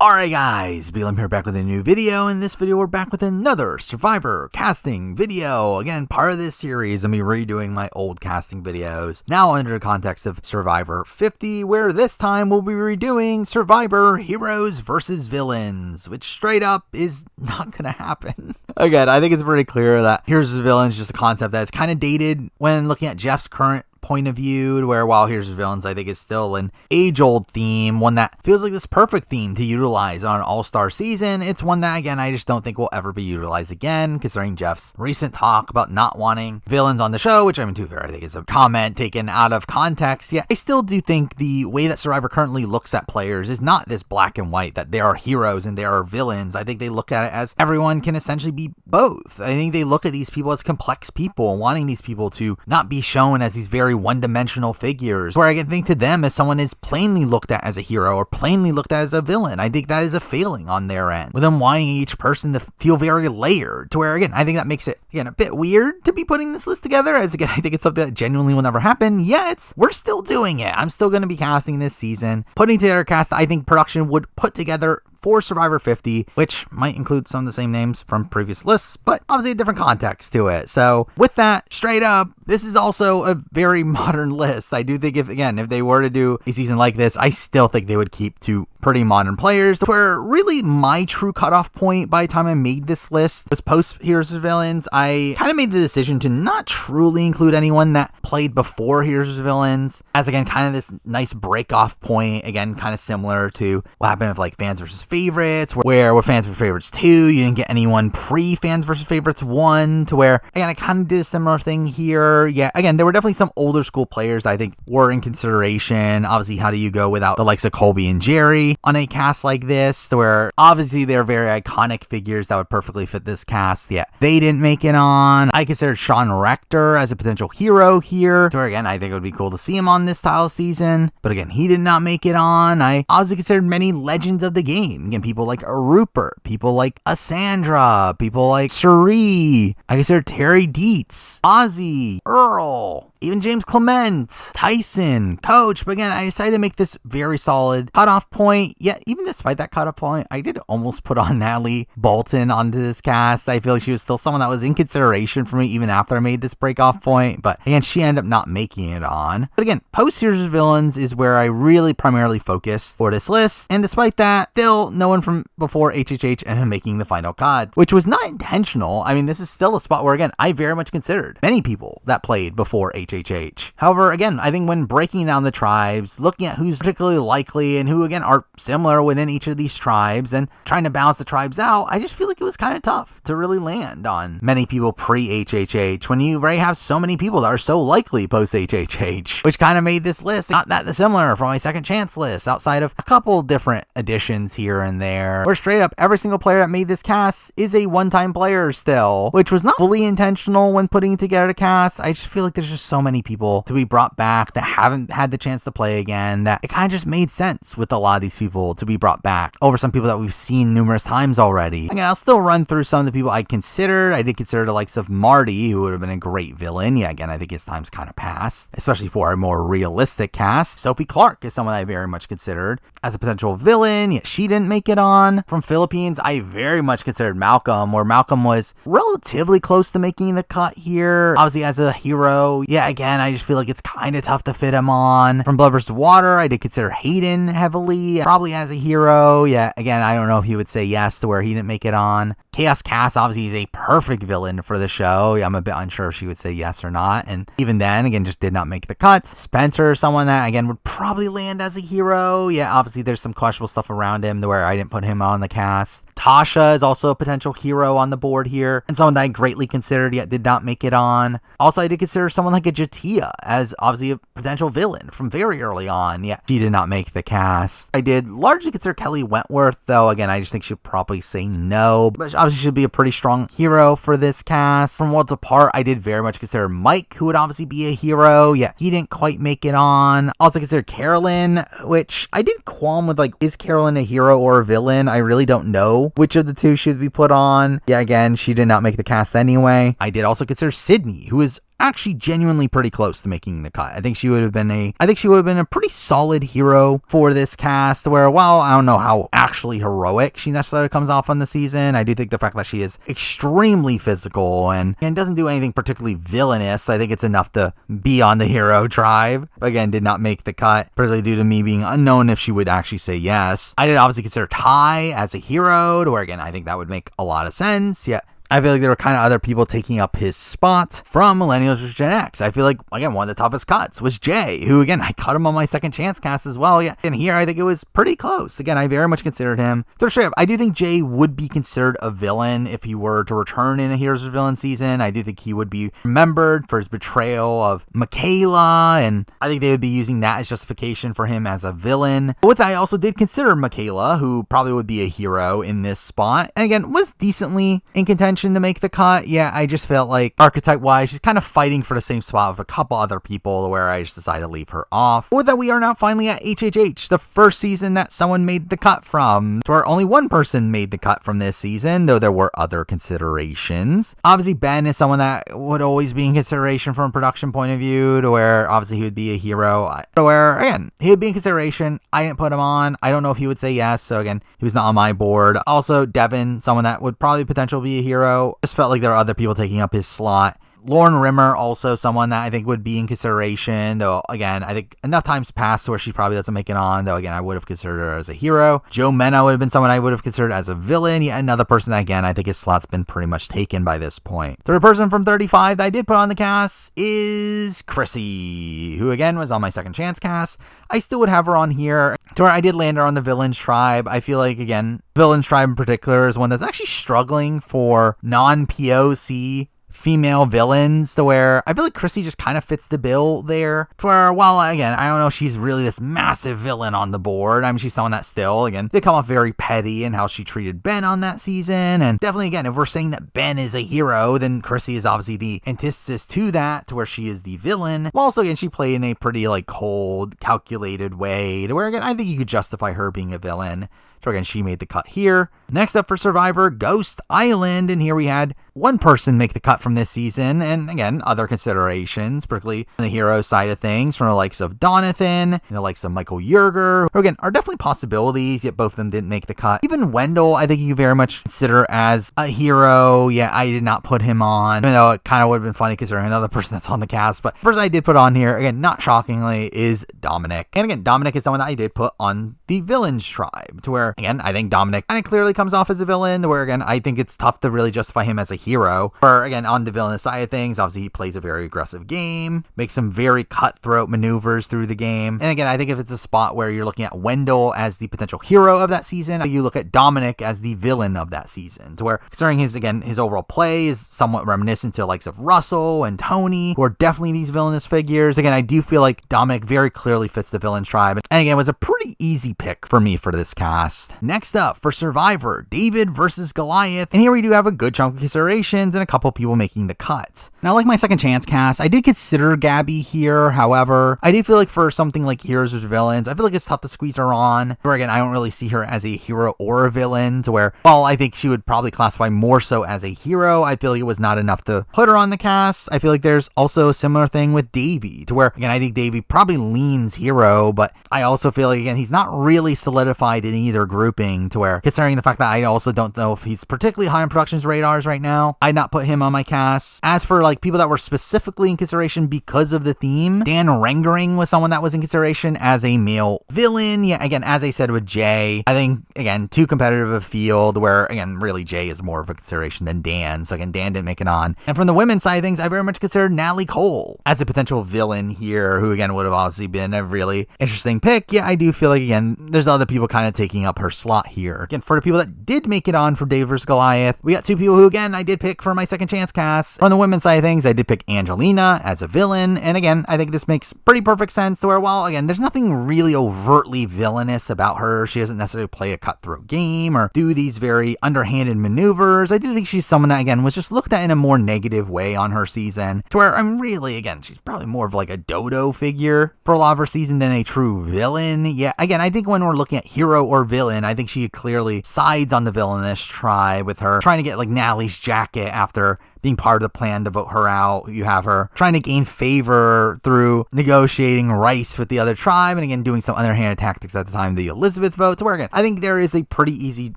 Alright guys, BLM here back with a new video. In this video we're back with another Survivor casting video. Again, part of this series, I'm redoing my old casting videos, now under the context of Survivor 50, where this time we'll be redoing Survivor Heroes versus Villains, which straight up is not gonna happen. Again, I think it's pretty clear that Heroes versus Villains is just a concept that's kind of dated when looking at Jeff's current point of view, where while Heroes vs. Villains I think is still an age-old theme, one that feels like this perfect theme to utilize on an all-star season. It's one that, again, I just don't think will ever be utilized again, considering Jeff's recent talk about not wanting villains on the show, which, I mean, to be fair, I think is a comment taken out of context. Yeah, I still do think the way that Survivor currently looks at players is not this black and white, that they are heroes and they are villains. I think they look at it as everyone can essentially be both. I think they look at these people as complex people, wanting these people to not be shown as these very one-dimensional figures, where I can think to them as someone is plainly looked at as a hero or plainly looked at as a villain. I think that is a failing on their end, with them wanting each person to feel very layered, to where, again, I think that makes it, again, a bit weird to be putting this list together, as, again, I think it's something that genuinely will never happen, yet we're still doing it. I'm still going to be casting this season, putting together a cast I think production would put together for Survivor 50, which might include some of the same names from previous lists, but obviously a different context to it. So with that, straight up, this is also a very modern list. I do think if they were to do a season like this, I still think they would keep to pretty modern players, where really my true cutoff point by the time I made this list was post Heroes vs. Villains. I kind of made the decision to not truly include anyone that played before Heroes vs. Villains, as, again, kind of this nice break off point, again, kind of similar to what happened with like Fans vs. Favorites, where with Fans vs. Favorites 2, you didn't get anyone pre-Fans vs. Favorites 1, to where, again, I kind of did a similar thing here. Yeah, again, there were definitely some older school players I think were in consideration. Obviously, how do you go without the likes of Colby and Jerry on a cast like this, to where obviously they're very iconic figures that would perfectly fit this cast. Yeah, they didn't make it on. I considered Sean Rector as a potential hero here, to where, again, I think it would be cool to see him on this style season, but again, he did not make it on. I obviously considered many legends of the game. Again, people like Rupert, people like Asandra, people like Suri. I considered Terry Dietz, Ozzy, Earl, even James Clement, Tyson, Coach. But again, I decided to make this very solid cutoff point. Yet, even despite that cutoff point, I did almost put on Natalie Bolton onto this cast. I feel like she was still someone that was in consideration for me even after I made this break-off point. But again, she ended up not making it on. But again, post Heroes vs. Villains is where I really primarily focused for this list. And despite that, still no one from before HHH ended up making the final cut, which was not intentional. I mean, this is still a spot where, again, I very much considered many people that played before HHH. However, again, I think when breaking down the tribes, looking at who's particularly likely and who, again, are similar within each of these tribes and trying to balance the tribes out, I just feel like it was kind of tough to really land on many people pre-HHH when you already have so many people that are so likely post-HHH, which kind of made this list not that dissimilar from my second chance list, outside of a couple different additions here and there, where straight up every single player that made this cast is a one-time player still, which was not fully intentional when putting together the cast. I just feel like there's just so many people to be brought back that haven't had the chance to play again, that it kind of just made sense with a lot of these people to be brought back over some people that we've seen numerous times already. Again, I'll still run through some of the people I considered. I did consider the likes of Marty, who would have been a great villain. Yeah, again, I think his time's kind of passed, especially for a more realistic cast. Sophie Clark is someone I very much considered as a potential villain, yet she didn't make it on. From Philippines, I very much considered Malcolm, where Malcolm was relatively close to making the cut here, obviously as a hero. Yeah, again, I just feel like it's kind of tough to fit him on. From Blood vs. Water, I did consider Hayden heavily, probably as a hero. Yeah, again, I don't know if he would say yes to where he didn't make it on. Chaos Cass obviously is a perfect villain for the show. Yeah, I'm a bit unsure if she would say yes or not, and even then, again, just did not make the cut. Spencer, someone that, again, would probably land as a hero. Yeah, obviously there's some questionable stuff around him to where I didn't put him on the cast. Tasha is also a potential hero on the board here, and someone that I greatly considered yet did not make it on. Also, I did consider someone like a Jatia as obviously a potential villain from very early on. Yeah, she did not make the cast. I did largely consider Kelly Wentworth, though. Again, I just think she'll probably say no, but obviously should be a pretty strong hero for this cast. From Worlds Apart, I did very much consider Mike, who would obviously be a hero. Yeah, he didn't quite make it on. Also considered Carolyn, which I did qualm with, like, is Carolyn a hero or a villain? I really don't know which of the two should be put on. Yeah, again, she did not make the cast anyway. I did also consider Sydney, who is actually genuinely pretty close to making the cut. I think she would have been a pretty solid hero for this cast, where, while I don't know how actually heroic she necessarily comes off on the season, I do think the fact that she is extremely physical and doesn't do anything particularly villainous, I think it's enough to be on the hero tribe. Again, did not make the cut, particularly due to me being unknown if she would actually say yes. I did obviously consider Ty as a hero, to where, again, I think that would make a lot of sense. Yeah, I feel like there were kind of other people taking up his spot from Millennials versus Gen X. I feel like, again, one of the toughest cuts was Jay, who, again, I cut him on my second chance cast as well. Yeah, and here I think it was pretty close. Again, I very much considered him. So straight up, I do think Jay would be considered a villain if he were to return in a Heroes vs. Villain season. I do think he would be remembered for his betrayal of Michaela, and I think they would be using that as justification for him as a villain. But with that, I also did consider Michaela, who probably would be a hero in this spot, and again, was decently in contention to make the cut. Yeah, I just felt like archetype wise, she's kind of fighting for the same spot with a couple other people, where I just decided to leave her off. With that, we are now finally at HHH, the first season that someone made the cut from, to where only one person made the cut from this season, though there were other considerations. Obviously, Ben is someone that would always be in consideration from a production point of view, to where obviously he would be a hero, to where, again, he would be in consideration. I didn't put him on. I don't know if he would say yes, so again, he was not on my board. Also, Devin, someone that would probably potentially be a hero. Just felt like there were other people taking up his slot. Lauren Rimmer, also someone that I think would be in consideration, though, again, I think enough times passed where she probably doesn't make it on, though, again, I would have considered her as a hero. Joe Mena would have been someone I would have considered as a villain. Yet another person that, again, I think his slot's been pretty much taken by this point. Third person from 35 that I did put on the cast is Chrissy, who, again, was on my second chance cast. I still would have her on here, to where I did land her on the Villains Tribe. I feel like, again, Villains Tribe in particular is one that's actually struggling for non-POC female villains, to where I feel like Chrissy just kind of fits the bill there. For, while, again, I don't know if she's really this massive villain on the board. I mean, she's someone that still, again, they come off very petty in how she treated Ben on that season. And definitely, again, if we're saying that Ben is a hero, then Chrissy is obviously the antithesis to that, to where she is the villain. While also, again, she played in a pretty, like, cold, calculated way, to where, again, I think you could justify her being a villain. So again, she made the cut here. Next up for Survivor, Ghost Island. And here we had one person make the cut from this season. And again, other considerations, particularly on the hero side of things, from the likes of Donathan and the likes of Michael Yerger, who again are definitely possibilities, yet both of them didn't make the cut. Even Wendell, I think you very much consider as a hero. Yeah, I did not put him on, even though it kind of would have been funny considering another person that's on the cast. But first I did put on here, again, not shockingly, is Dominic. And again, Dominic is someone that I did put on the Villains Tribe, to where, again, I think Dominic kind of clearly comes off as a villain, where, again, I think it's tough to really justify him as a hero. Where, again, on the villainous side of things, obviously he plays a very aggressive game, makes some very cutthroat maneuvers through the game. And again, I think if it's a spot where you're looking at Wendell as the potential hero of that season, you look at Dominic as the villain of that season, to where, considering his, again, his overall play is somewhat reminiscent to the likes of Russell and Tony, who are definitely these villainous figures. Again, I do feel like Dominic very clearly fits the Villains Tribe. And again, it was a pretty easy pick for me for this cast. Next up, for Survivor, David versus Goliath. And here we do have a good chunk of considerations and a couple people making the cut. Now, like my second chance cast, I did consider Gabby here. However, I do feel like for something like Heroes vs. Villains, I feel like it's tough to squeeze her on. Where, again, I don't really see her as a hero or a villain, to where, while I think she would probably classify more so as a hero, I feel like it was not enough to put her on the cast. I feel like there's also a similar thing with Davey, to where, again, I think Davey probably leans hero, but I also feel like, again, he's not really solidified in either grouping, to where, considering the fact that I also don't know if he's particularly high on production's radars right now, I'd not put him on my cast. As for, like, people that were specifically in consideration because of the theme, Dan Rengering was someone that was in consideration as a male villain. Yeah, again, as I said with Jay, I think, again, too competitive a field, where, again, really Jay is more of a consideration than Dan. So again, Dan didn't make it on. And from the women's side of things, I very much considered Natalie Cole as a potential villain here, who, again, would have obviously been a really interesting pick. Yeah, I do feel like, again, there's other people kind of taking up her slot here. Again, for the people that did make it on for Dave vs. Goliath, we got two people who, again, I did pick for my second chance cast. From the women's side of things, I did pick Angelina as a villain. And again, I think this makes pretty perfect sense, to where, while, again, there's nothing really overtly villainous about her. She doesn't necessarily play a cutthroat game or do these very underhanded maneuvers. I do think she's someone that, again, was just looked at in a more negative way on her season, to where I'm really, again, she's probably more of like a dodo figure for a lot of her season than a true villain. Yeah, again, I think when we're looking at hero or villain, I think she clearly sides on the villainous tribe, with her trying to get like Natalie's jacket after being part of the plan to vote her out. You have her trying to gain favor through negotiating rice with the other tribe, and again, doing some underhanded tactics at the time the Elizabeth vote. So where again, I think there is a pretty easy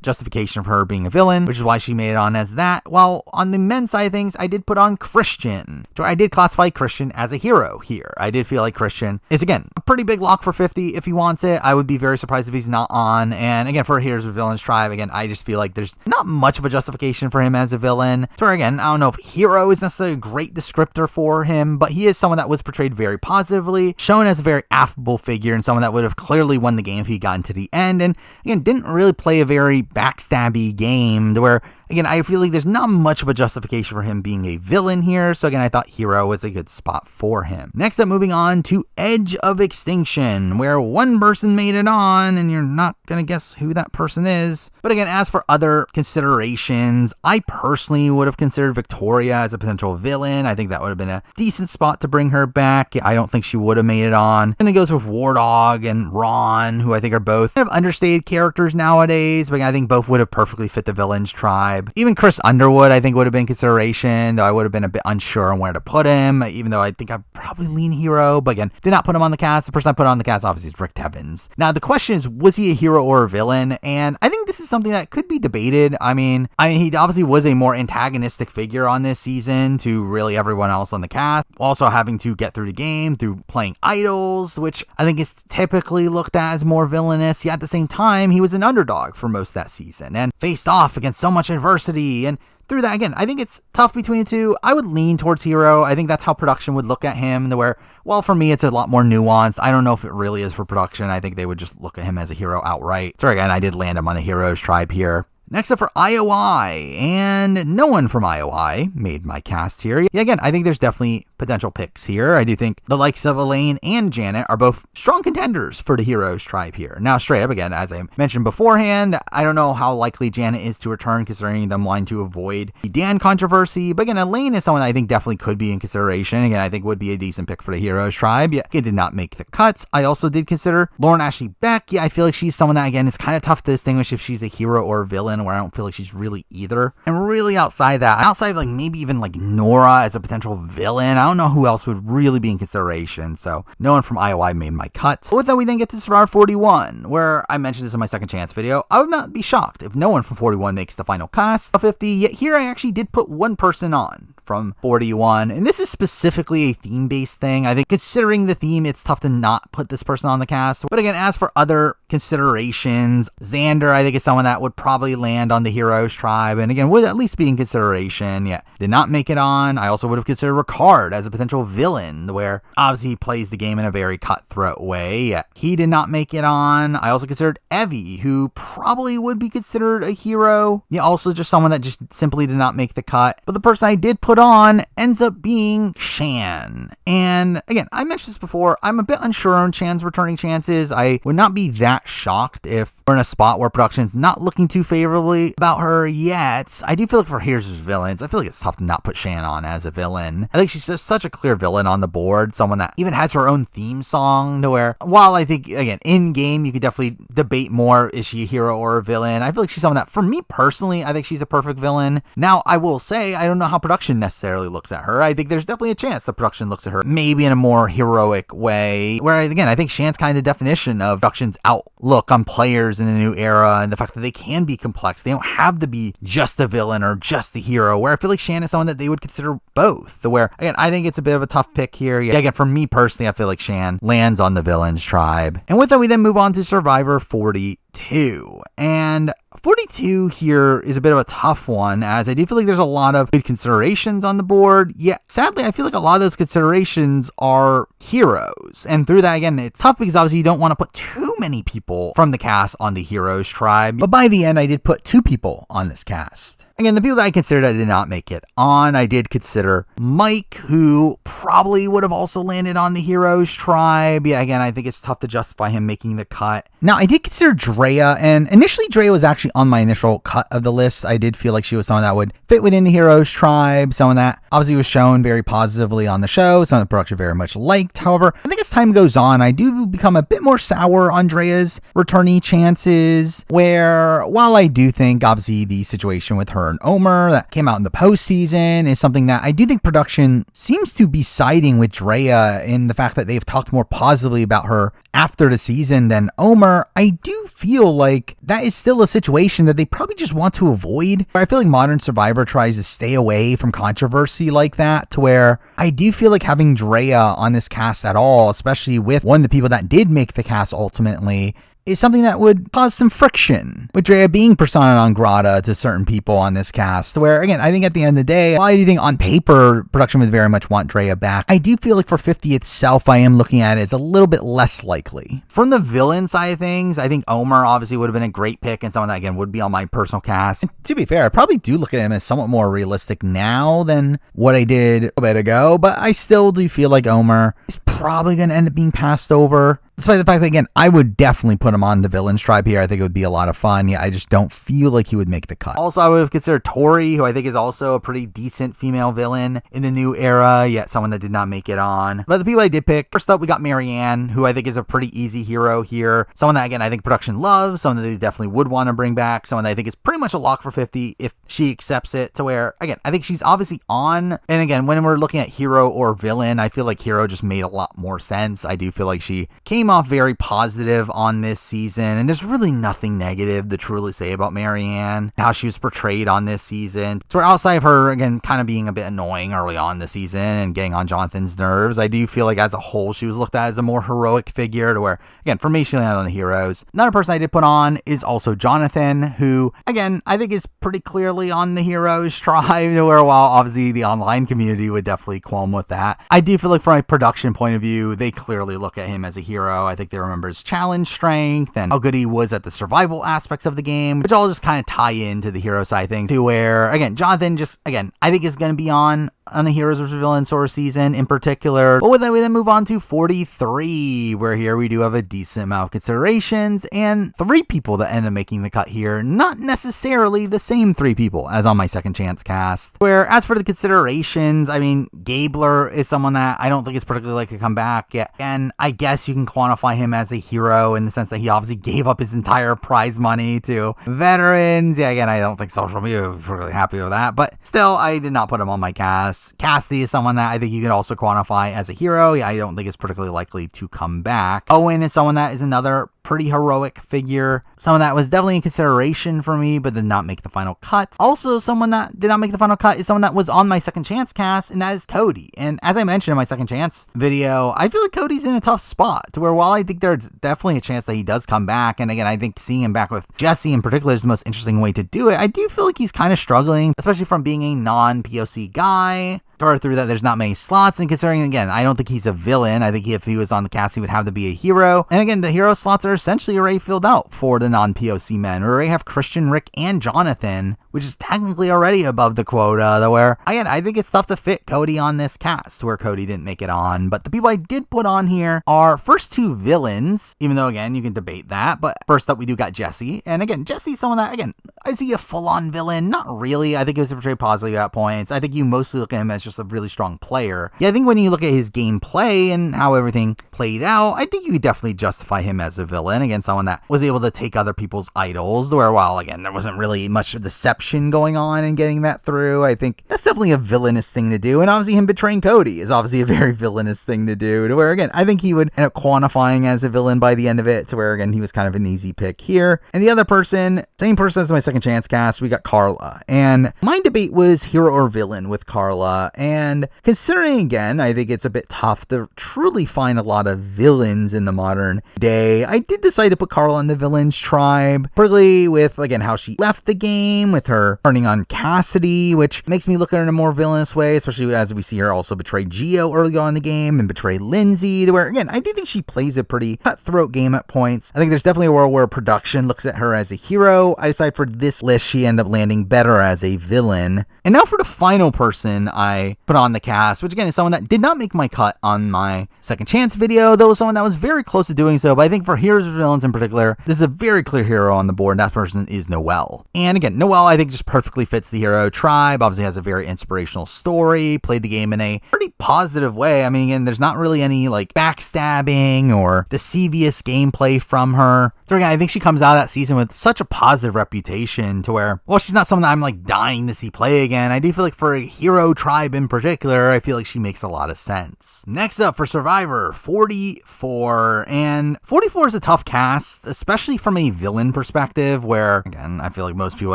justification for her being a villain, which is why she made it on as that. While on the men's side of things, I did put on Christian. So I did classify Christian as a hero here. I did feel like Christian is, again, a pretty big lock for 50 if he wants it. I would be very surprised if he's not on. And again, for Heroes of Villains Tribe, again, I just feel like there's not much of a justification for him as a villain. So again, I don't know if hero is necessarily a great descriptor for him, but he is someone that was portrayed very positively, shown as a very affable figure, and someone that would have clearly won the game if he got into the end. And again, didn't really play a very backstabby game to where, again, I feel like there's not much of a justification for him being a villain here. So again, I thought hero was a good spot for him. Next up, moving on to Edge of Extinction, where one person made it on and you're not going to guess who that person is. But again, as for other considerations, I personally would have considered Victoria as a potential villain. I think that would have been a decent spot to bring her back. I don't think she would have made it on. And then goes with War Dog and Ron, who I think are both kind of understated characters nowadays, but I think both would have perfectly fit the villains tribe. Even Chris Underwood, I think, would have been consideration, though I would have been a bit unsure on where to put him, even though I think I'd probably lean hero, but again, did not put him on the cast. The person I put on the cast, obviously, is Rick Devens. Now, the question is, was he a hero or a villain? And I think this is something that could be debated. I mean, he obviously was a more antagonistic figure on this season to really everyone else on the cast, also having to get through the game through playing idols, which I think is typically looked at as more villainous, yet at the same time, he was an underdog for most of that season and faced off against so much adversity. And through that, again, I think it's tough between the two. I would lean towards hero. I think that's how production would look at him, to where, well, for me, it's a lot more nuanced. I don't know if it really is for production. I think they would just look at him as a hero outright. So again, I did land him on the heroes tribe here. Next up for IOI, and no one from IOI made my cast here. Yeah, again, I think there's definitely potential picks here. I do think the likes of Elaine and Janet are both strong contenders for the heroes tribe here. Now, straight up, again, as I mentioned beforehand, I don't know how likely Janet is to return, considering them wanting to avoid the Dan controversy. But again, Elaine is someone I think definitely could be in consideration. Again, I think would be a decent pick for the heroes tribe. Yeah, it did not make the cuts. I also did consider Lauren Ashley Beck. Yeah, I feel like she's someone that, again, is kind of tough to distinguish if she's a hero or a villain, where I don't feel like she's really either. And really outside that, outside like maybe even like Nora as a potential villain, I don't know who else would really be in consideration. So no one from IOI made my cut. But with that, we then get to Survivor 41, where I mentioned this in my second chance video. I would not be shocked if no one from 41 makes the final cast of 50, yet here I actually did put one person on from 41, and this is specifically a theme-based thing. I think considering the theme, it's tough to not put this person on the cast. But again, as for other considerations, Xander, I think, is someone that would probably land on the heroes tribe, and again, would at least be in consideration. Yeah, did not make it on. I also would have considered Ricard as a potential villain, where obviously he plays the game in a very cutthroat way. Yeah, he did not make it on. I also considered Evie, who probably would be considered a hero. Yeah, also just someone that just simply did not make the cut. But the person I did put on ends up being Shan. And again, I mentioned this before, I'm a bit unsure on Shan's returning chances. I would not be that shocked if we're in a spot where production's not looking too favorably about her yet. I do feel like for Heroes as Villains, I feel like it's tough to not put Shan on as a villain. I think she's just such a clear villain on the board, someone that even has her own theme song, to where, while I think, again, in game, you could definitely debate more, is she a hero or a villain? I feel like she's someone that, for me personally, I think she's a perfect villain. Now, I will say, I don't know how production necessarily looks at her. I think there's definitely a chance that production looks at her maybe in a more heroic way, where, again, I think Shan's kind of the definition of production's outlook on players in a new era, and the fact that they can be complex. They don't have to be just the villain or just the hero, where I feel like Shan is someone that they would consider both, where, again, I think it's a bit of a tough pick here. Yeah, again, for me personally, I feel like Shan lands on the villains tribe. And with that, we then move on to Survivor 42. And 42 here is a bit of a tough one, as I do feel like there's a lot of good considerations on the board. Yet, sadly, I feel like a lot of those considerations are heroes. And through that, again, it's tough because obviously you don't want to put too many people from the cast on the heroes tribe. But by the end, I did put 2 people on this cast. Again, the people that I considered I did not make it on, I did consider Mike, who probably would have also landed on the heroes tribe. Yeah, again, I think it's tough to justify him making the cut. Now, I did consider Dre Drea, and initially Drea was actually on my initial cut of the list. I did feel like she was someone that would fit within the Heroes tribe, someone that obviously was shown very positively on the show, someone the production very much liked. However, I think as time goes on, I do become a bit more sour on Drea's returnee chances, where while I do think obviously the situation with her and Omer that came out in the postseason is something that I do think production seems to be siding with Drea in the fact that they've talked more positively about her after the season than Omer, I do feel like that is still a situation that they probably just want to avoid. I feel like Modern Survivor tries to stay away from controversy like that, to where I do feel like having Drea on this cast at all, especially with one of the people that did make the cast ultimately, is something that would cause some friction, with Drea being persona non grata to certain people on this cast, where, again, I think at the end of the day, while I do think on paper, production would very much want Drea back, I do feel like for 50 itself, I am looking at it as a little bit less likely. From the villain side of things, I think Omer obviously would have been a great pick, and someone that, again, would be on my personal cast. And to be fair, I probably do look at him as somewhat more realistic now than what I did a bit ago, but I still do feel like Omer is probably going to end up being passed over. Despite the fact that, again, I would definitely put him on the villains tribe here. I think it would be a lot of fun. Yeah, I just don't feel like he would make the cut. Also, I would have considered Tori, who I think is also a pretty decent female villain in the new era, yet someone that did not make it on. But the people I did pick, first up, we got Marianne, who I think is a pretty easy hero here. Someone that, again, I think production loves, someone that they definitely would want to bring back, someone that I think is pretty much a lock for 50 if she accepts it, to where, again, I think she's obviously on. And again, when we're looking at hero or villain, I feel like hero just made a lot more sense. I do feel like she came off very positive on this season, and there's really nothing negative to truly say about Marianne, how she was portrayed on this season. So outside of her, again, kind of being a bit annoying early on this season and getting on Jonathan's nerves, I do feel like as a whole, she was looked at as a more heroic figure, to where, again, for me, she landed on the heroes. Another person I did put on is also Jonathan, who, again, I think is pretty clearly on the heroes tribe, to where while obviously the online community would definitely qualm with that, I do feel like from a production point of view, they clearly look at him as a hero. I think they remember his challenge strength and how good he was at the survival aspects of the game, which all just kind of tie into the hero side thing, to where, again, Jonathan just, again, I think is going to be on a Heroes vs. Villains sort of season in particular. But with that, we then move on to 43, where here we do have a decent amount of considerations and 3 people that end up making the cut here. Not necessarily the same 3 people as on my second chance cast. Where as for the considerations, I mean, Gabler is someone that I don't think is particularly likely to come back yet. And I guess you can quantify him as a hero in the sense that he obviously gave up his entire prize money to veterans. Yeah, again, I don't think social media was really happy with that, but still, I did not put him on my cast. Cassidy is someone that I think you could also quantify as a hero. Yeah, I don't think it's particularly likely to come back. Owen is someone that is another pretty heroic figure. Someone that was definitely in consideration for me, but did not make the final cut. Also, someone that did not make the final cut is someone that was on my second chance cast, and that is Cody. And as I mentioned in my second chance video, I feel like Cody's in a tough spot, to where while I think there's definitely a chance that he does come back, and again, I think seeing him back with Jesse in particular is the most interesting way to do it, I do feel like he's kind of struggling, especially from being a non-POC guy. Through that, there's not many slots, and considering, again, I don't think he's a villain. I think if he was on the cast, he would have to be a hero. And again, the hero slots are essentially already filled out for the non-POC men. We already have Christian, Rick, and Jonathan, which is technically already above the quota, where, again, I think it's tough to fit Cody on this cast, where Cody didn't make it on. But the people I did put on here are first 2 villains, even though, again, you can debate that. But first up, we do got Jesse. And again, Jesse's someone that, again, is he a full-on villain? Not really. I think he was portrayed positively at points. I think you mostly look at him as just a really strong player. Yeah, I think when you look at his gameplay and how everything played out, I think you could definitely justify him as a villain. Again, someone that was able to take other people's idols, where while, again, there wasn't really much deception going on in getting that through, I think that's definitely a villainous thing to do. And obviously him betraying Cody is obviously a very villainous thing to do, to where, again, I think he would end up quantifying as a villain by the end of it, to where, again, he was kind of an easy pick here. And the other person, same person as my second chance cast, we got Carla. And my debate was hero or villain with Carla. And considering, again, I think it's a bit tough to truly find a lot of villains in the modern day, I did decide to put Carla in the villains tribe, particularly with, again, how she left the game, with her turning on Cassidy, which makes me look at her in a more villainous way, especially as we see her also betray Gio early on in the game and betray Lindsay, to where, again, I do think she plays a pretty cutthroat game at points. I think there's definitely a world where production looks at her as a hero. I decided for this list, she ended up landing better as a villain. And now for the final person I put on the cast, which again is someone that did not make my cut on my second chance video, though someone that was very close to doing so. But I think for heroes or villains in particular, this is a very clear hero on the board, and that person is Noelle. And again, Noelle I think just perfectly fits the hero tribe, obviously has a very inspirational story, played the game in a pretty positive way. I mean, again, there's not really any like backstabbing or deceivious gameplay from her. So again, I think she comes out of that season with such a positive reputation to where, well, she's not someone that I'm like dying to see play again. I do feel like for a hero tribe in particular, I feel like she makes a lot of sense. Next up for Survivor, 44. And 44 is a tough cast, especially from a villain perspective, where, again, I feel like most people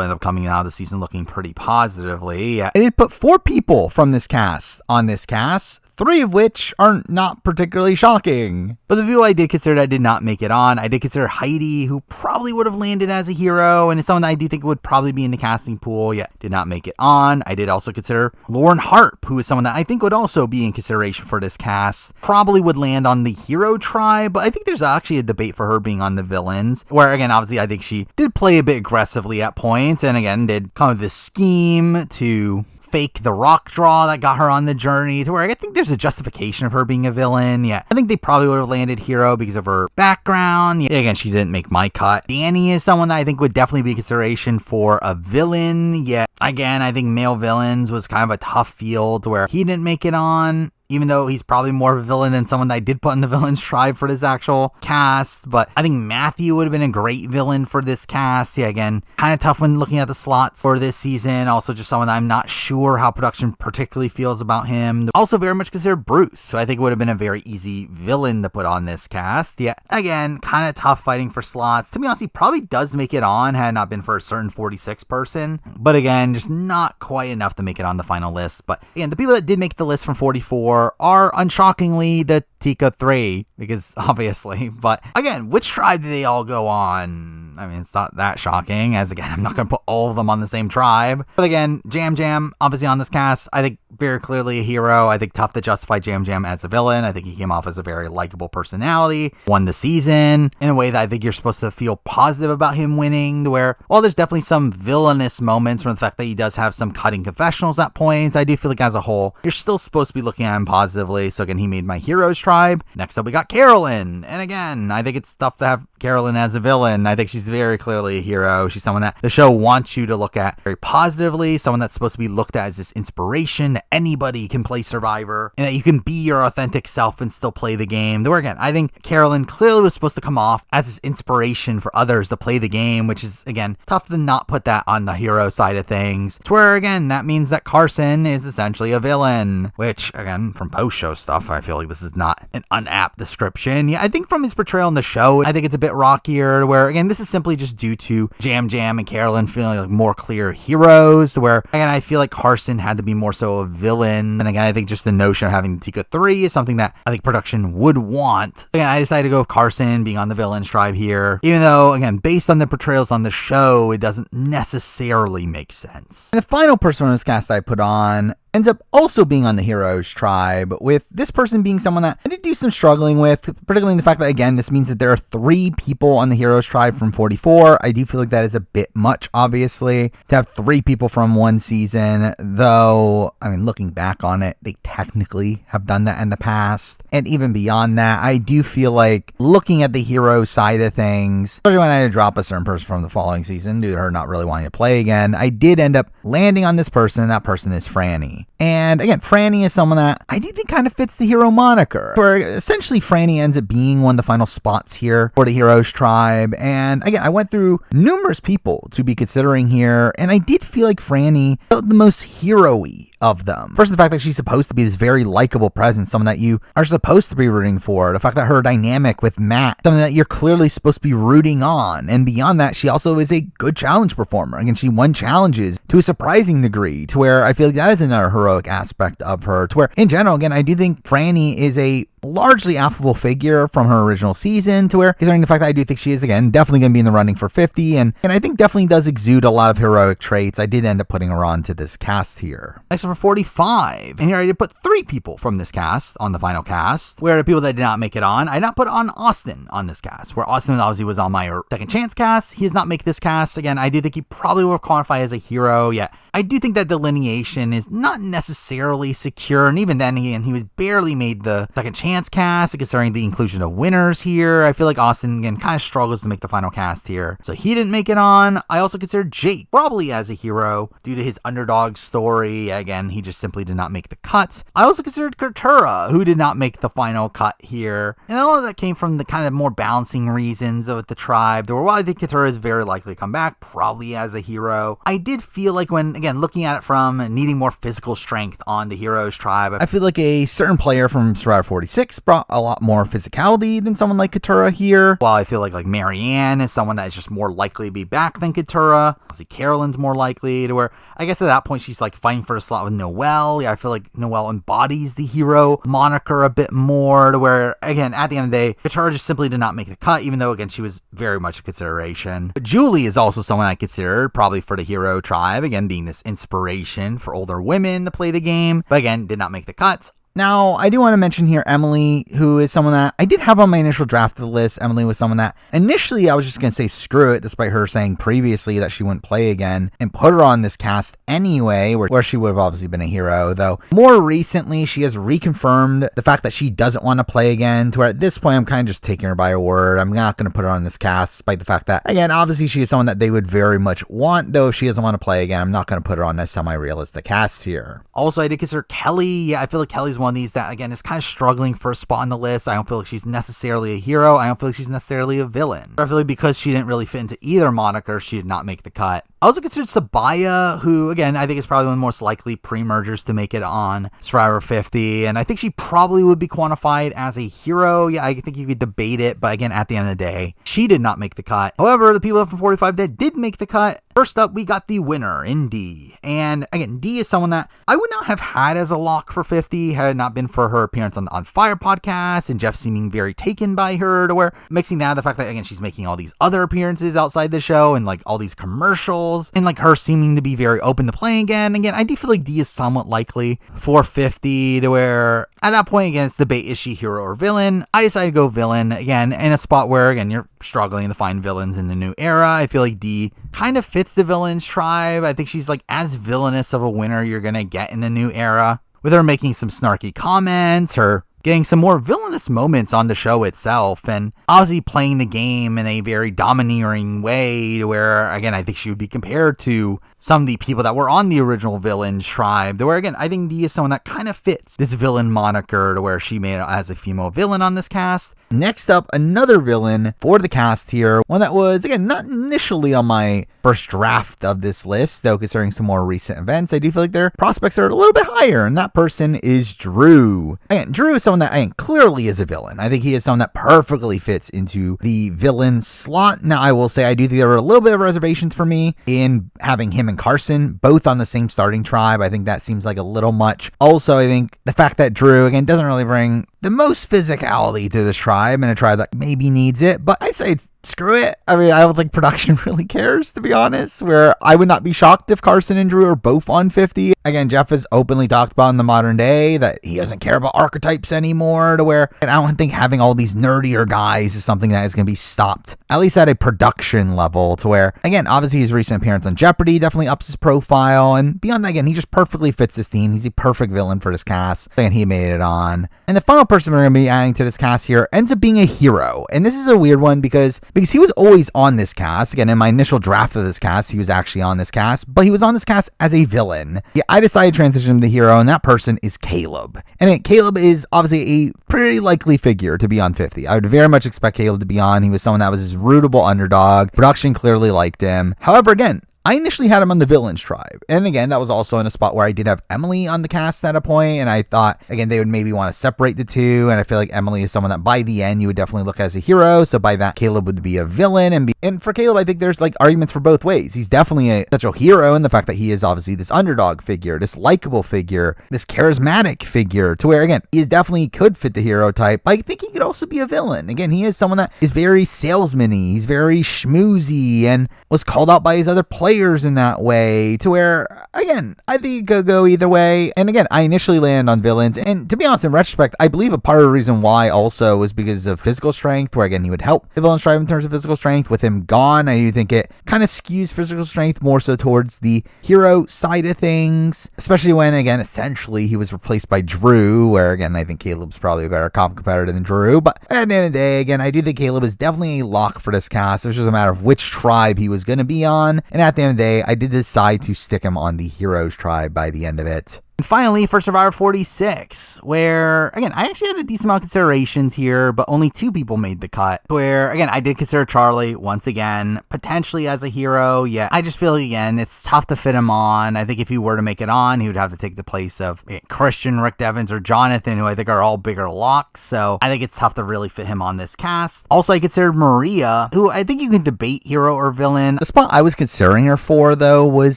end up coming out of the season looking pretty positively. I did put 4 people from this cast on this cast, 3 of which are not particularly shocking. But the people I did consider that did not make it on, I did consider Heidi, who probably would have landed as a hero, and is someone that I do think would probably be in the casting pool, yet did not make it on. I did also consider Lauren Harp, who is someone that I think would also be in consideration for this cast. Probably would land on the hero tribe, but I think there's actually a debate for her being on the villains, where again, obviously I think she did play a bit aggressively at points, and again, did come with this scheme to fake the rock draw that got her on the journey to where I think there's a justification of her being a villain. Yeah, I think they probably would have landed hero because of her background. Yeah, again, she didn't make my cut. Danny is someone that I think would definitely be a consideration for a villain. Yeah, again, I think male villains was kind of a tough field where he didn't make it on, even though he's probably more of a villain than someone that I did put in the villains tribe for this actual cast. But I think Matthew would have been a great villain for this cast. Yeah, again, kind of tough when looking at the slots for this season. Also just someone that I'm not sure how production particularly feels about him. Also very much considered Bruce, so I think it would have been a very easy villain to put on this cast. Yeah, again, kind of tough fighting for slots. To be honest, he probably does make it on had it not been for a certain 46 person. But again, just not quite enough to make it on the final list. But again, the people that did make the list from 44 are unshockingly the Tika 3, because obviously, but again, which tribe do they all go on? I mean, it's not that shocking, as again, I'm not going to put all of them on the same tribe. But again, Jam Jam, obviously on this cast, I think very clearly a hero. I think tough to justify Jam Jam as a villain. I think he came off as a very likable personality, won the season in a way that I think you're supposed to feel positive about him winning, to where, while there's definitely some villainous moments from the fact that he does have some cutting confessionals at points, I do feel like as a whole, you're still supposed to be looking at him positively. So again, he made my heroes tribe. Next up, we got Carolyn. And again, I think it's tough to have Carolyn as a villain. I think she's very clearly a hero. She's someone that the show wants you to look at very positively, someone that's supposed to be looked at as this inspiration that anybody can play Survivor, and that you can be your authentic self and still play the game. Where again, I think Carolyn clearly was supposed to come off as this inspiration for others to play the game, which is, again, tough to not put that on the hero side of things. To where, again, that means that Carson is essentially a villain, which, again, from post-show stuff, I feel like this is not an unapt description. Yeah, I think from his portrayal in the show, I think it's a bit rockier, where, again, this is simply just due to Jam Jam and Carolyn feeling like more clear heroes, where, again, I feel like Carson had to be more so a villain. And again, I think just the notion of having the Tika 3 is something that I think production would want. Again, I decided to go with Carson being on the villains tribe here, even though, again, based on the portrayals on the show, it doesn't necessarily make sense. And the final person on this cast I put on ends up also being on the heroes tribe, with this person being someone that I did do some struggling with, particularly in the fact that, again, this means that there are 3 people on the heroes tribe from 44. I do feel like that is a bit much, obviously, to have 3 people from one season, though, I mean, looking back on it, they technically have done that in the past. And even beyond that, I do feel like looking at the hero side of things, especially when I had to drop a certain person from the following season due to her not really wanting to play again, I did end up landing on this person, and that person is Franny. And again, Franny is someone that I do think kind of fits the hero moniker, where essentially Franny ends up being one of the final spots here for the heroes tribe. And again, I went through numerous people to be considering here, and I did feel like Franny felt the most hero-y of them. First, the fact that she's supposed to be this very likable presence, someone that you are supposed to be rooting for. The fact that her dynamic with Matt, something that you're clearly supposed to be rooting on. And beyond that, she also is a good challenge performer. Again, she won challenges to a surprising degree, to where I feel like that is another heroic aspect of her, to where in general, again, I do think Franny is a largely affable figure from her original season, to where, considering the fact that I do think she is, again, definitely going to be in the running for 50, and I think definitely does exude a lot of heroic traits, I did end up putting her on to this cast here. Next, for for 45. And here I did put 3 people from this cast on the final cast, where the people that did not make it on, I did not put on Austin on this cast, where Austin obviously was on my second chance cast. He does not make this cast. Again, I do think he probably will qualify as a hero, yet I do think that delineation is not necessarily secure, and even then, he was barely made the second chance cast, considering the inclusion of winners here. I feel like Austin, again, kind of struggles to make the final cast here, so he didn't make it on. I also considered Jake probably as a hero due to his underdog story. Again, he just simply did not make the cut. I also considered Katura, who did not make the final cut here, and all of that came from the kind of more balancing reasons of the tribe, where while I think Katura is very likely to come back, probably as a hero, I did feel like when, again, looking at it from needing more physical strength on the heroes tribe, I feel like a certain player from Survivor 46 brought a lot more physicality than someone like Katura here, while I feel like Marianne is someone that is just more likely to be back than Katura. Obviously, Carolyn's more likely to where, I guess at that point, she's fighting for a slot with Noelle. Yeah, I feel like Noelle embodies the hero moniker a bit more, to where, again, at the end of the day, Katura just simply did not make the cut, even though, again, she was very much a consideration. But Julie is also someone I considered probably for the hero tribe, again, being this inspiration for older women to play the game, but again, did not make the cuts. Now, I do want to mention here Emily, who is someone that I did have on my initial draft of the list. Emily was someone that initially I was just going to say screw it, despite her saying previously that she wouldn't play again, and put her on this cast anyway, where she would have obviously been a hero, though more recently she has reconfirmed the fact that she doesn't want to play again, to where at this point I'm kind of just taking her by her word. I'm not going to put her on this cast, despite the fact that, again, obviously she is someone that they would very much want, though if she doesn't want to play again, I'm not going to put her on this semi-realistic cast here. Also, I did consider Kelly. Yeah, I feel like Kelly's one of these that, again, is kind of struggling for a spot on the list. I don't feel like she's necessarily a hero. I don't feel like she's necessarily a villain. I feel like because she didn't really fit into either moniker, she did not make the cut. I also considered Sabaya, who, again, I think is probably one of the most likely pre-mergers to make it on Survivor 50, and I think she probably would be quantified as a hero. Yeah, I think you could debate it, but again, at the end of the day, she did not make the cut. However, the people from 45 that did make the cut, first up, we got the winner in D. And again, D is someone that I would not have had as a lock for 50 had it not been for her appearance on the On Fire podcast and Jeff seeming very taken by her, to where mixing down the fact that, again, she's making all these other appearances outside the show and all these commercials, and her seeming to be very open to playing again. Again, I do feel like D is somewhat likely for 50, to where at that point, again, it's debate, is she hero or villain? I decided to go villain, again, in a spot where, again, you're struggling to find villains in the new era. I feel like D kind of fits the villains tribe. I think she's as villainous of a winner you're gonna get in the new era, with her making some snarky comments, her getting some more villainous moments on the show itself, and obviously playing the game in a very domineering way, to where, again, I think she would be compared to some of the people that were on the original villains tribe, to where, again, I think D is someone that kind of fits this villain moniker, to where she made it as a female villain on this cast. Next up, another villain for the cast here, one that was, again, not initially on my first draft of this list, though considering some more recent events, I do feel like their prospects are a little bit higher, and that person is Drew. Again, Drew is someone that, again, clearly is a villain. I think he is someone that perfectly fits into the villain slot. Now, I will say I do think there were a little bit of reservations for me in having him and Carson both on the same starting tribe. I think that seems like a little much. Also, I think the fact that Drew, again, doesn't really bring the most physicality to this tribe, and a tribe that maybe needs it, but I say screw it. I mean, I don't think production really cares, to be honest, where I would not be shocked if Carson and Drew are both on 50. Again, Jeff has openly talked about in the modern day that he doesn't care about archetypes anymore, to where, and I don't think having all these nerdier guys is something that is going to be stopped, at least at a production level, to where, again, obviously his recent appearance on Jeopardy definitely ups his profile, and beyond that, again, he just perfectly fits this team. He's a perfect villain for this cast, and he made it on. And the final person we're going to be adding to this cast here ends up being a hero, and this is a weird one because he was always on this cast. Again, in my initial draft of this cast, he was actually on this cast, but he was on this cast as a villain. Yeah, I decided to transition him to hero, and that person is Caleb. And Caleb is obviously a pretty likely figure to be on 50. I would very much expect Caleb to be on. He was someone that was his rootable underdog. Production clearly liked him. However, again, I initially had him on the villains tribe. And again, that was also in a spot where I did have Emily on the cast at a point, and I thought, again, they would maybe want to separate the two, and I feel like Emily is someone that by the end you would definitely look at as a hero, so by that, Caleb would be a villain, and for Caleb, I think there's arguments for both ways. He's definitely a potential hero in the fact that he is obviously this underdog figure, this likable figure, this charismatic figure, to where, again, he definitely could fit the hero type, but I think he could also be a villain. Again, he is someone that is very salesman-y, he's very schmoozy, and was called out by his other players players in that way, to where, again, I think it could go either way. And again, I initially landed on villains, and to be honest, in retrospect, I believe a part of the reason why also was because of physical strength, where again, he would help the villain tribe in terms of physical strength. With him gone, I do think it kind of skews physical strength more so towards the hero side of things, especially when, again, essentially he was replaced by Drew, where again, I think Caleb's probably a better comp competitor than Drew. But at the end of the day, again, I do think Caleb is definitely a lock for this cast. It was just a matter of which tribe he was going to be on, and at the end of the day, I did decide to stick him on the heroes tribe by the end of it. And finally, for Survivor 46, where, again, I actually had a decent amount of considerations here, but only 2 people made the cut, where, again, I did consider Charlie, once again, potentially as a hero. Yeah, I just feel, again, it's tough to fit him on. I think if he were to make it on, he would have to take the place of Christian, Rick Devens, or Jonathan, who I think are all bigger locks, so I think it's tough to really fit him on this cast. Also, I considered Maria, who I think you can debate hero or villain. The spot I was considering her for, though, was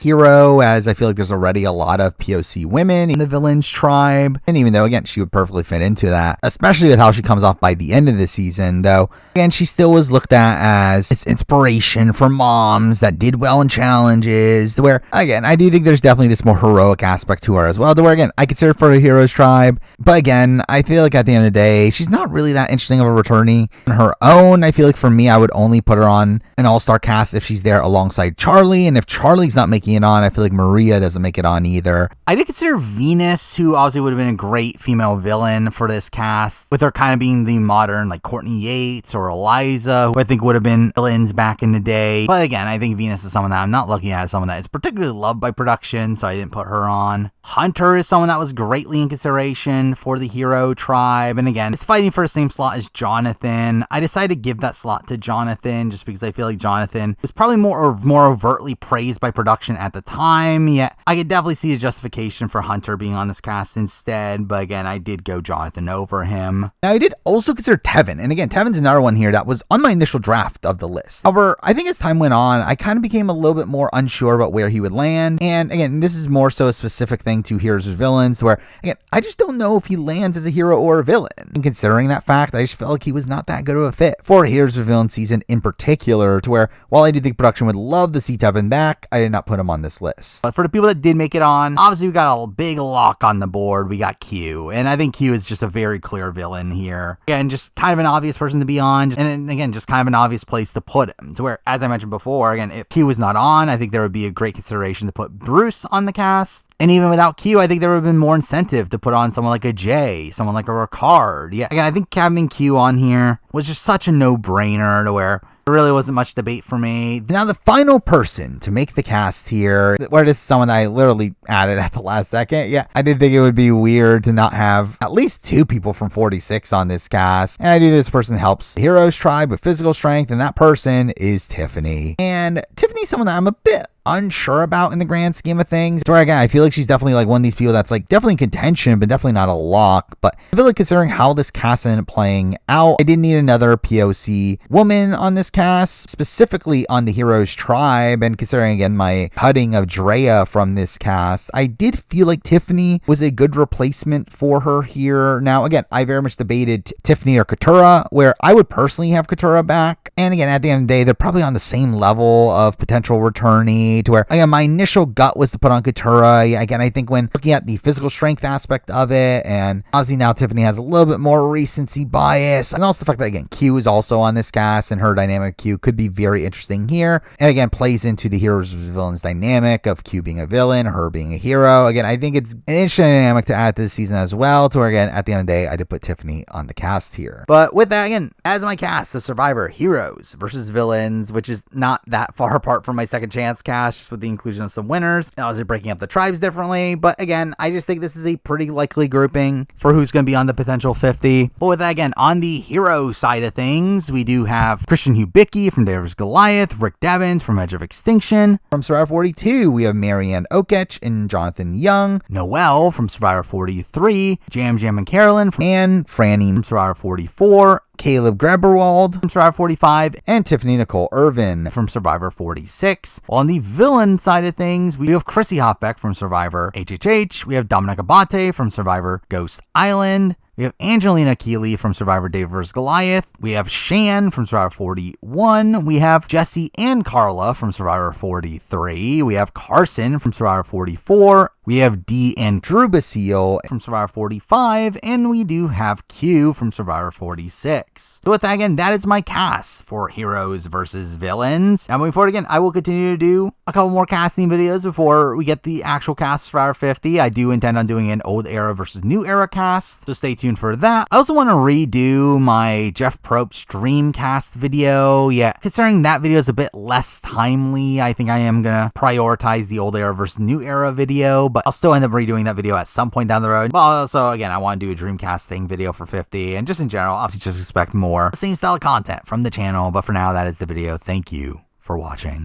hero, as I feel like there's already a lot of POC women in the villains tribe, and even though, again, she would perfectly fit into that, especially with how she comes off by the end of the season, though, again, she still was looked at as its inspiration for moms that did well in challenges, where, again, I do think there's definitely this more heroic aspect to her as well, to where, again, I consider her for the heroes tribe, but again, I feel like at the end of the day, she's not really that interesting of a returnee on her own. I feel like for me, I would only put her on an all-star cast if she's there alongside Charlie, and if Charlie's not making it on, I feel like Maria doesn't make it on either. I did consider Venus, who obviously would have been a great female villain for this cast, with her kind of being the modern, like, Courtney Yates or Eliza, who I think would have been villains back in the day. But again, I think Venus is someone that I'm not looking at as someone that is particularly loved by production, so I didn't put her on. Hunter is someone that was greatly in consideration for the hero tribe, and again, is fighting for the same slot as Jonathan. I decided to give that slot to Jonathan just because I feel like Jonathan was probably more overtly praised by production at the time, yet I could definitely see a justification for Hunter being on this cast instead, but again, I did go Jonathan over him. Now, I did also consider Tevin, and again, Tevin's another one here that was on my initial draft of the list. However, I think as time went on, I kind of became a little bit more unsure about where he would land, and again, this is more so a specific thing to heroes or villains, where, again, I just don't know if he lands as a hero or a villain. And considering that fact, I just felt like he was not that good of a fit for a heroes or villain season in particular, to where, while I do think production would love to see Tevin back, I did not put him on this list. But for the people that did make it on, obviously we got a big lock on the board. We got Q, and I think Q is just a very clear villain here. Again, just kind of an obvious person to be on, and again, just kind of an obvious place to put him, to where, as I mentioned before, again, if Q was not on, I think there would be a great consideration to put Bruce on the cast, and even without Q, I think there would have been more incentive to put on someone like a Jay, someone like a Ricard. Yeah, again, I think having Q on here was just such a no-brainer, to where there really wasn't much debate for me. Now, the final person to make the cast here, where this is someone that I literally added at the last second. Yeah, I did think it would be weird to not have at least 2 people from 46 on this cast. And I do this person helps the heroes tribe with physical strength, and that person is Tiffany. And Tiffany's someone that I'm a bit unsure about in the grand scheme of things. So again, I feel like she's definitely like one of these people that's like definitely in contention, but definitely not a lock. But I feel like considering how this cast ended up playing out, I did need another POC woman on this cast, specifically on the heroes tribe. And considering again my cutting of Drea from this cast, I did feel like Tiffany was a good replacement for her here. Now again, I very much debated Tiffany or Katurah, where I would personally have Katurah back. And again, at the end of the day, they're probably on the same level of potential returnee, to where, again, my initial gut was to put on Katurah. Again, I think when looking at the physical strength aspect of it, and obviously now Tiffany has a little bit more recency bias, and also the fact that, again, Q is also on this cast, and her dynamic Q could be very interesting here, and again, plays into the heroes versus villains dynamic of Q being a villain, her being a hero. Again, I think it's an interesting dynamic to add to this season as well, to where, again, at the end of the day, I did put Tiffany on the cast here. But with that, again, as my cast of Survivor heroes versus villains, which is not that far apart from my second chance cast, just with the inclusion of some winners, and obviously breaking up the tribes differently. But again, I just think this is a pretty likely grouping for who's going to be on the potential 50. But with that, again, on the hero side of things, we do have Christian Hubicki from Davis Goliath, Rick Devens from Edge of Extinction. From Survivor 42, we have Marianne Okech and Jonathan Young, Noelle from Survivor 43, Jam and Carolyn and Franny from Survivor 44, Caleb Graberwald from Survivor 45, and Tiffany Nicole Irvin from Survivor 46. While on the villain side of things, we have Chrissy Hofbeck from Survivor HHH, we have Dominic Abate from Survivor Ghost Island, We have Angelina Keeley from Survivor Dave vs. Goliath. We have Shan from Survivor 41. We have Jesse and Carla from Survivor 43. We have Carson from Survivor 44. We have Dee and Drew Basile from Survivor 45, and we do have Q from Survivor 46. So with that, again, that is my cast for Heroes versus Villains. Now moving forward, again, I will continue to do a couple more casting videos before we get the actual cast of Survivor 50. I do intend on doing an old era versus new era cast, so stay tuned for that. I also want to redo my Jeff Probst Dreamcast video. Yeah, considering that video is a bit less timely, I think I am going to prioritize the old era versus new era video, but I'll still end up redoing that video at some point down the road. But also, again, I want to do a Dreamcasting video for 50, and just in general, obviously just expect more same style of content from the channel. But for now, that is the video. Thank you for watching.